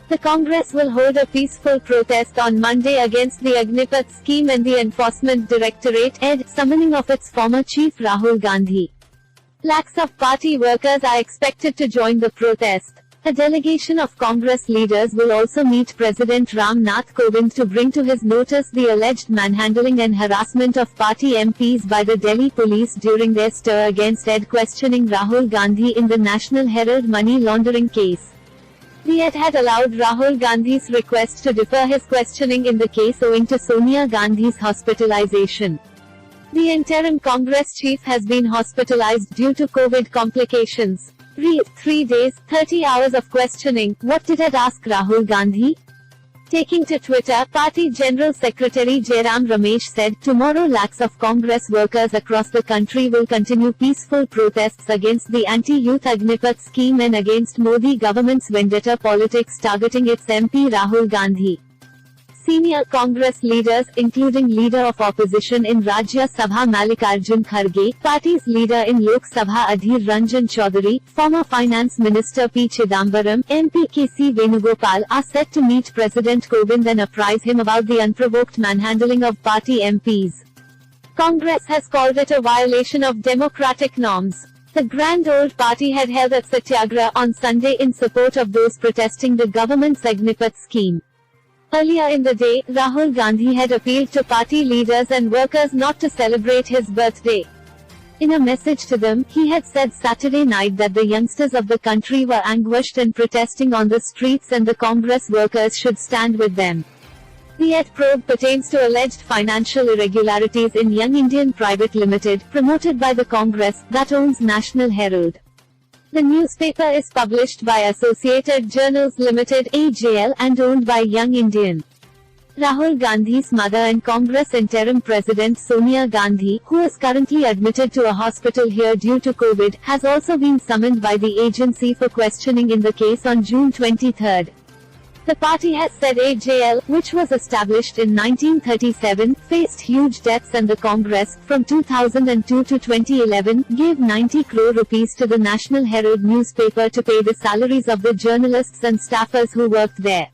The Congress will hold a peaceful protest on Monday against the Agnipath scheme and the Enforcement Directorate (ED) summoning of its former chief Rahul Gandhi. Lakhs of party workers are expected to join the protest. A delegation of Congress leaders will also meet President Ram Nath Kovind to bring to his notice the alleged manhandling and harassment of party MPs by the Delhi police during their stir against ED questioning Rahul Gandhi in the National Herald money laundering case. The ED had allowed Rahul Gandhi's request to defer his questioning in the case owing to Sonia Gandhi's hospitalization. The interim Congress chief has been hospitalized due to COVID complications. Read, 3 days, 30 hours of questioning. What did ED ask Rahul Gandhi? Taking to Twitter, Party General Secretary Jairam Ramesh said, "Tomorrow lakhs of Congress workers across the country will continue peaceful protests against the anti-youth Agnipath scheme and against Modi government's vendetta politics targeting its MP Rahul Gandhi." Senior Congress leaders, including Leader of Opposition in Rajya Sabha Mallikarjun Kharge, Party's Leader in Lok Sabha Adhir Ranjan Chaudhary, former Finance Minister P. Chidambaram, MP K.C. Venugopal, are set to meet President Kovind and apprise him about the unprovoked manhandling of party MPs. Congress has called it a violation of democratic norms. The Grand Old Party had held a satyagraha on Sunday in support of those protesting the government's Agnipath scheme. Earlier in the day, Rahul Gandhi had appealed to party leaders and workers not to celebrate his birthday. In a message to them, he had said Saturday night that the youngsters of the country were anguished and protesting on the streets and the Congress workers should stand with them. The ED probe pertains to alleged financial irregularities in Young Indian Private Limited, promoted by the Congress, that owns National Herald. The newspaper is published by Associated Journals Limited (AJL) and owned by Young Indian. Rahul Gandhi's mother and Congress interim president Sonia Gandhi, who is currently admitted to a hospital here due to COVID, has also been summoned by the agency for questioning in the case on June 23. The party has said AJL, which was established in 1937, faced huge debts and the Congress, from 2002 to 2011, gave 90 crore rupees to the National Herald newspaper to pay the salaries of the journalists and staffers who worked there.